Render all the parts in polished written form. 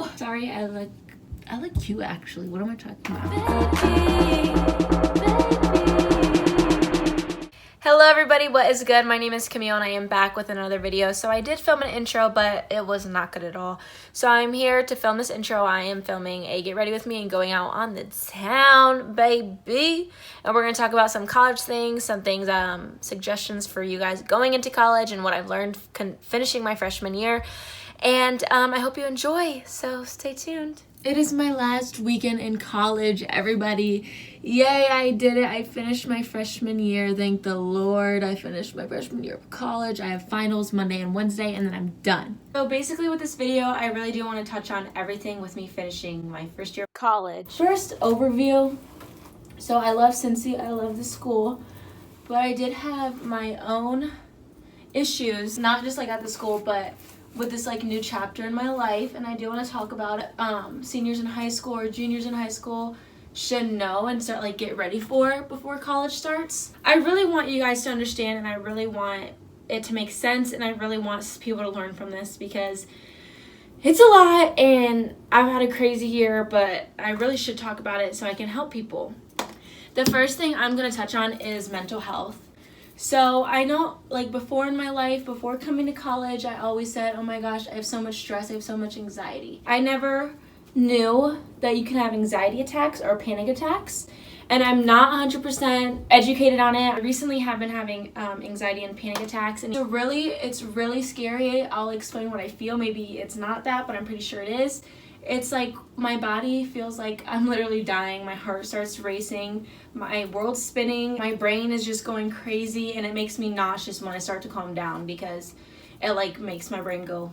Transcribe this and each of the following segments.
Oh, sorry, I look cute actually. What am I talking about? Hello everybody, what is good? My name is Camille and I am back with another video. So I did film an intro, but it was not good at all. So I'm here to film this intro. I am filming a get ready with me and going out on the town, baby. And we're going to talk about some college things, some things, suggestions for you guys going into college and what I've learned finishing my freshman year. And I hope you enjoy, so stay tuned. It is my last weekend in college, everybody. Yay, I did it. I finished my freshman year. Thank the Lord. I finished my freshman year of college. I have finals Monday and Wednesday, and then I'm done. So basically with this video, I really do want to touch on everything with me finishing my first year of college. First, overview. So I love Cincy. I love the school. But I did have my own issues, not just like at the school, but with this like new chapter in my life, and I do want to talk about it. Seniors in high school or juniors in high school should know and start like get ready for before college starts. I really want you guys to understand, and I really want it to make sense, and I really want people to learn from this because it's a lot and I've had a crazy year, but I really should talk about it so I can help people. The first thing I'm going to touch on is mental health. So I know, like, before in my life, before coming to college, I always said, oh my gosh, I have so much stress, I have so much anxiety. I never knew that you can have anxiety attacks or panic attacks, and I'm not 100% educated on it. I recently have been having anxiety and panic attacks, and it's really scary. I'll explain what I feel. Maybe it's not that, but I'm pretty sure it is. It's like my body feels like I'm literally dying. My heart starts racing, my world's spinning, my brain is just going crazy, and it makes me nauseous when I start to calm down because it like makes my brain go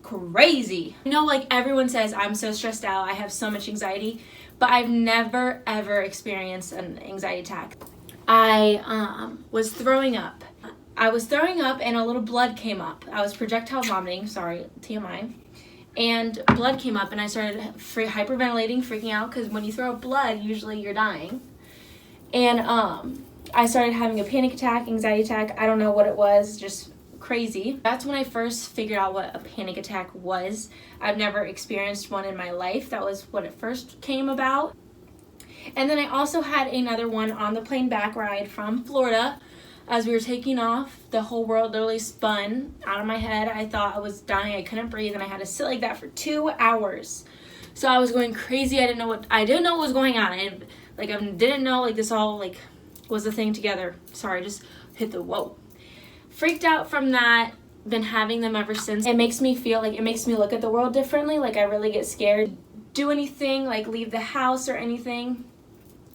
crazy. You know, like everyone says, I'm so stressed out, I have so much anxiety, but I've never ever experienced an anxiety attack. I was throwing up. And a little blood came up. I was projectile vomiting, sorry, TMI. And blood came up and I started hyperventilating, freaking out, because when you throw up blood, usually you're dying. And I started having a panic attack, anxiety attack. I don't know what it was, just crazy. That's when I first figured out what a panic attack was. I've never experienced one in my life. That was what it first came about. And then I also had another one on the plane back ride from Florida. As we were taking off, the whole world literally spun out of my head. I thought I was dying. I couldn't breathe, and I had to sit like that for 2 hours. So I was going crazy. I didn't know what was going on. I didn't know like this all like was a thing together. Sorry, just hit the whoa. Freaked out from that. Been having them ever since. It makes me look at the world differently. Like I really get scared. Do anything, like leave the house or anything.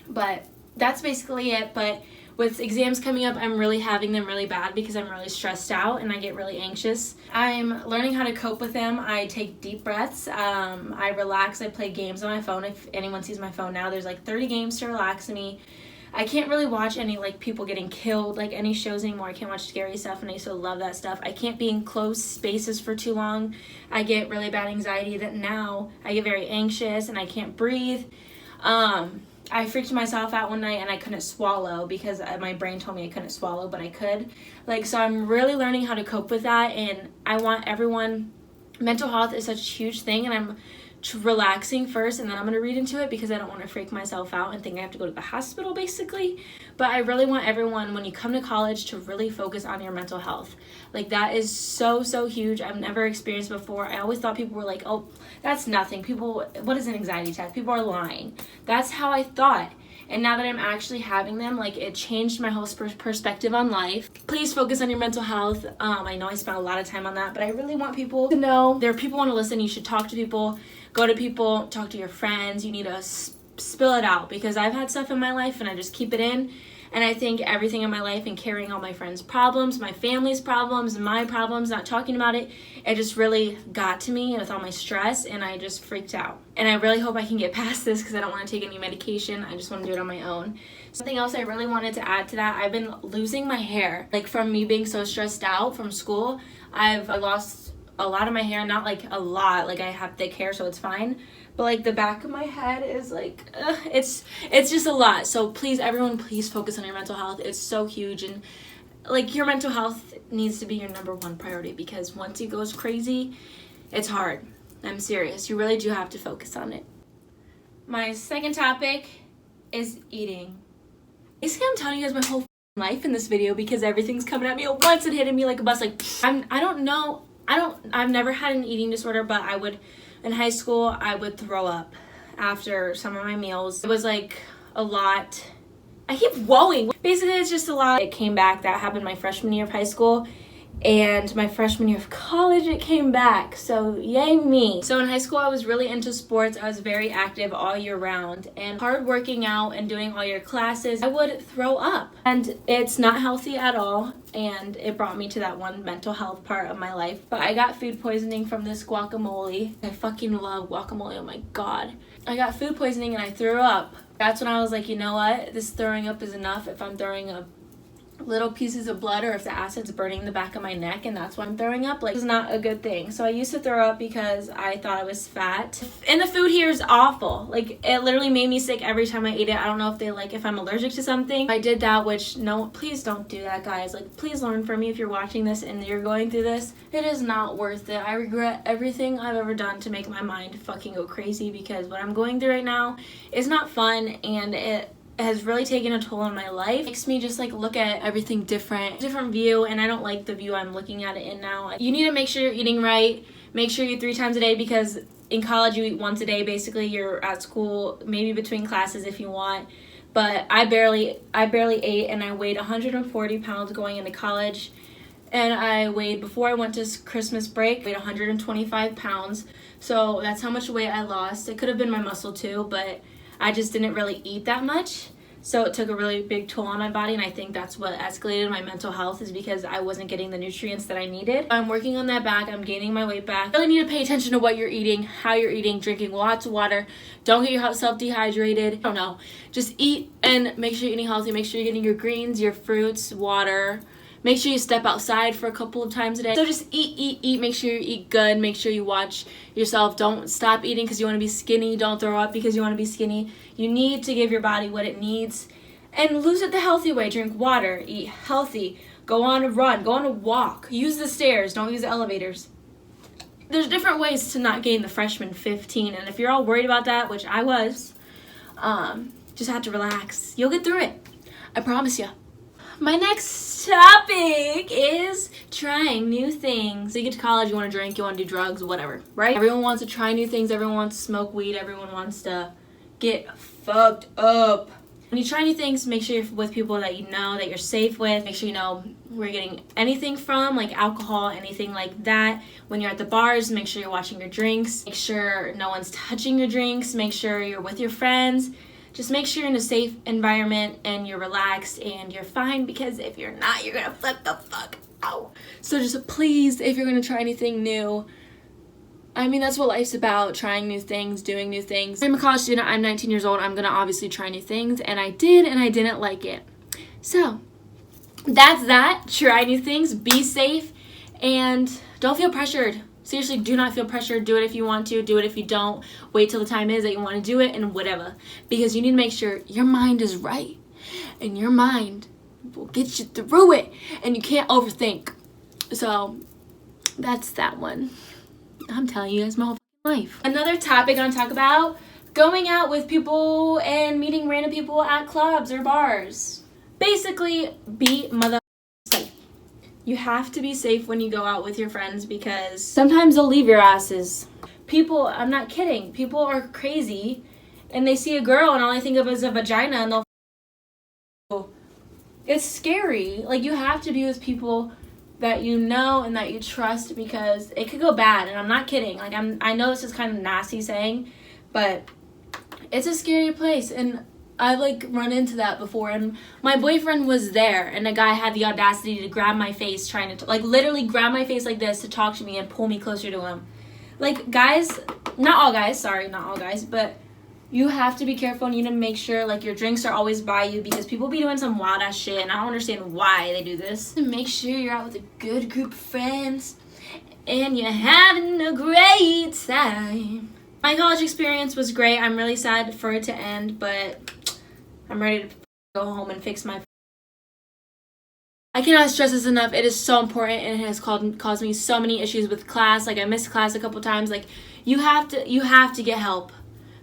But that's basically it. But with exams coming up, I'm really having them really bad because I'm really stressed out and I get really anxious. I'm learning how to cope with them. I take deep breaths. I relax. I play games on my phone. If anyone sees my phone now, there's like 30 games to relax me. I can't really watch any like people getting killed, like any shows anymore. I can't watch scary stuff, and I used to love that stuff. I can't be in closed spaces for too long. I get really bad anxiety that now I get very anxious and I can't breathe. I freaked myself out one night and I couldn't swallow because my brain told me I couldn't swallow, but I could. So I'm really learning how to cope with that, and I want everyone, mental health is such a huge thing, and I'm relaxing first, and then I'm going to read into it because I don't want to freak myself out and think I have to go to the hospital basically. But I really want everyone, when you come to college, to really focus on your mental health. Like that is so huge. I've never experienced before. I always thought people were like, oh, that's nothing. What is an anxiety attack? People are lying. That's how I thought. And now that I'm actually having them, like it changed my whole perspective on life. Please focus on your mental health. I know I spent a lot of time on that, but I really want people to know. There are people who want to listen. You should talk to people, go to people, talk to your friends. You need to spill it out, because I've had stuff in my life and I just keep it in. And I think everything in my life and carrying all my friends' problems, my family's problems, my problems, not talking about it, it just really got to me with all my stress, and I just freaked out. And I really hope I can get past this because I don't want to take any medication. I just want to do it on my own. Something else I really wanted to add to that, I've been losing my hair. Like from me being so stressed out from school, I've lost a lot of my hair. Not like a lot, like I have thick hair so it's fine. But like the back of my head is like, it's just a lot. So please, everyone, please focus on your mental health. It's so huge, and like your mental health needs to be your #1 priority, because once it goes crazy, it's hard. I'm serious. You really do have to focus on it. My second topic is eating. Basically, I'm telling you guys my whole life in this video because everything's coming at me at once and hitting me like a bus. Like, I've never had an eating disorder, but in high school, I would throw up after some of my meals. It was like a lot. I keep woeing. Basically, it's just a lot. It came back. That happened my freshman year of high school. And my freshman year of college, it came back. So yay me. So in high school, I was really into sports. I was very active all year round. And hard working out and doing all your classes, I would throw up. And it's not healthy at all. And it brought me to that one mental health part of my life. But I got food poisoning from this guacamole. I fucking love guacamole. Oh my God. I got food poisoning and I threw up. That's when I was like, you know what? This throwing up is enough. If I'm throwing up little pieces of blood or if the acid's burning the back of my neck and that's why I'm throwing up, like, it's not a good thing. So I used to throw up because I thought I was fat. And the food here is awful. Like, it literally made me sick every time I ate it. I don't know if I'm allergic to something. I did that, which no, please don't do that, guys. Like, please learn from me if you're watching this and you're going through this. It is not worth it. I regret everything I've ever done to make my mind fucking go crazy because what I'm going through right now is not fun and it has really taken a toll on my life. It makes me just like look at everything different view, and I don't like the view I'm looking at it in now. You need to make sure you're eating right. Make sure you eat 3 times a day because in college you eat once a day. Basically, you're at school, maybe between classes if you want. But I barely ate, and I weighed 140 pounds going into college. And I weighed, before I went to Christmas break, weighed 125 pounds. So that's how much weight I lost. It could have been my muscle too, but I just didn't really eat that much. So it took a really big toll on my body, and I think that's what escalated my mental health is because I wasn't getting the nutrients that I needed. I'm working on that back. I'm gaining my weight back. You really need to pay attention to what you're eating, how you're eating, drinking lots of water. Don't get yourself dehydrated. I don't know. Just eat and make sure you're eating healthy. Make sure you're getting your greens, your fruits, water. Make sure you step outside for a couple of times a day. So just eat. Make sure you eat good. Make sure you watch yourself. Don't stop eating because you want to be skinny. Don't throw up because you want to be skinny. You need to give your body what it needs and lose it the healthy way. Drink water. Eat healthy. Go on a run. Go on a walk. Use the stairs. Don't use the elevators. There's different ways to not gain the freshman 15. And if you're all worried about that, which I was, just have to relax. You'll get through it. I promise you. My next topic is trying new things. So you get to college, you want to drink, you want to do drugs, whatever, right? Everyone wants to try new things. Everyone wants to smoke weed. Everyone wants to get fucked up. When you try new things, make sure you're with people that you know, that you're safe with. Make sure you know where you're getting anything from, like alcohol, anything like that. When you're at the bars, make sure you're watching your drinks. Make sure no one's touching your drinks. Make sure you're with your friends. Just make sure you're in a safe environment and you're relaxed and you're fine, because if you're not, you're gonna flip the fuck out. So just please, if you're gonna try anything new, I mean, that's what life's about, trying new things, doing new things. I'm a college student, I'm 19 years old, I'm gonna obviously try new things, and I did, and I didn't like it. So that's that. Try new things, be safe, and don't feel pressured. Seriously, do not feel pressured. Do it if you want to. Do it if you don't. Wait till the time is that you want to do it, and whatever. Because you need to make sure your mind is right. And your mind will get you through it. And you can't overthink. So, that's that one. I'm telling you guys my whole life. Another topic I want to talk about, going out with people and meeting random people at clubs or bars. Basically, be mother safe. You have to be safe when you go out with your friends because sometimes they'll leave your asses. People, I'm not kidding, people are crazy and they see a girl and all they think of is a vagina and they'll... It's scary. Like, you have to be with people that you know and that you trust because it could go bad, and I'm not kidding. Like, I know this is kind of nasty saying, but it's a scary place, and I've like run into that before. And my boyfriend was there, and a guy had the audacity to grab my face, trying to like literally grab my face like this to talk to me and pull me closer to him. Like, guys, not all guys, but you have to be careful, and you need to make sure like your drinks are always by you because people be doing some wild ass shit, and I don't understand why they do this. Make sure you're out with a good group of friends and you're having a great time. My college experience was great. I'm really sad for it to end, but I'm ready to go home and fix my I cannot stress this enough. It is so important, and it has caused me so many issues with class. Like I missed class a couple times. Like you have to get help.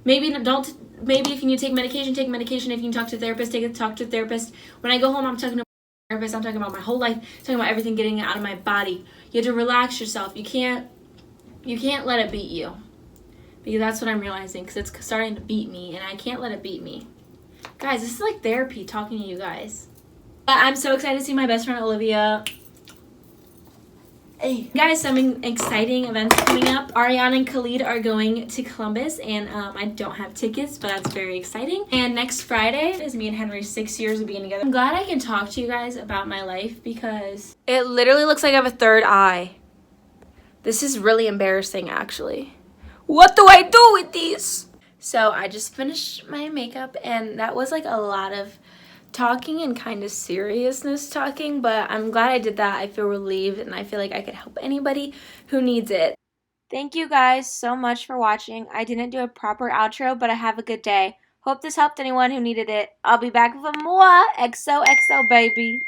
Maybe if you need to take medication, take medication. If you can talk to a therapist, talk to a therapist. When I go home, I'm talking to a therapist. I'm talking about my whole life, talking about everything, getting it out of my body. You have to relax yourself. You can't let it beat you. Because that's what I'm realizing, because it's starting to beat me, and I can't let it beat me. Guys, this is like therapy, talking to you guys. But I'm so excited to see my best friend Olivia. Hey. Guys, some exciting events coming up. Ariana and Khalid are going to Columbus, and I don't have tickets, but that's very exciting. And next Friday is me and Henry's 6 years of being together. I'm glad I can talk to you guys about my life, because it literally looks like I have a third eye. This is really embarrassing, actually. What do I do with these? So I just finished my makeup, and that was like a lot of talking and kind of seriousness talking, but I'm glad I did that. I feel relieved, and I feel like I could help anybody who needs it. Thank you guys so much for watching. I didn't do a proper outro, but I have a good day. Hope this helped anyone who needed it. I'll be back with more XOXO, baby.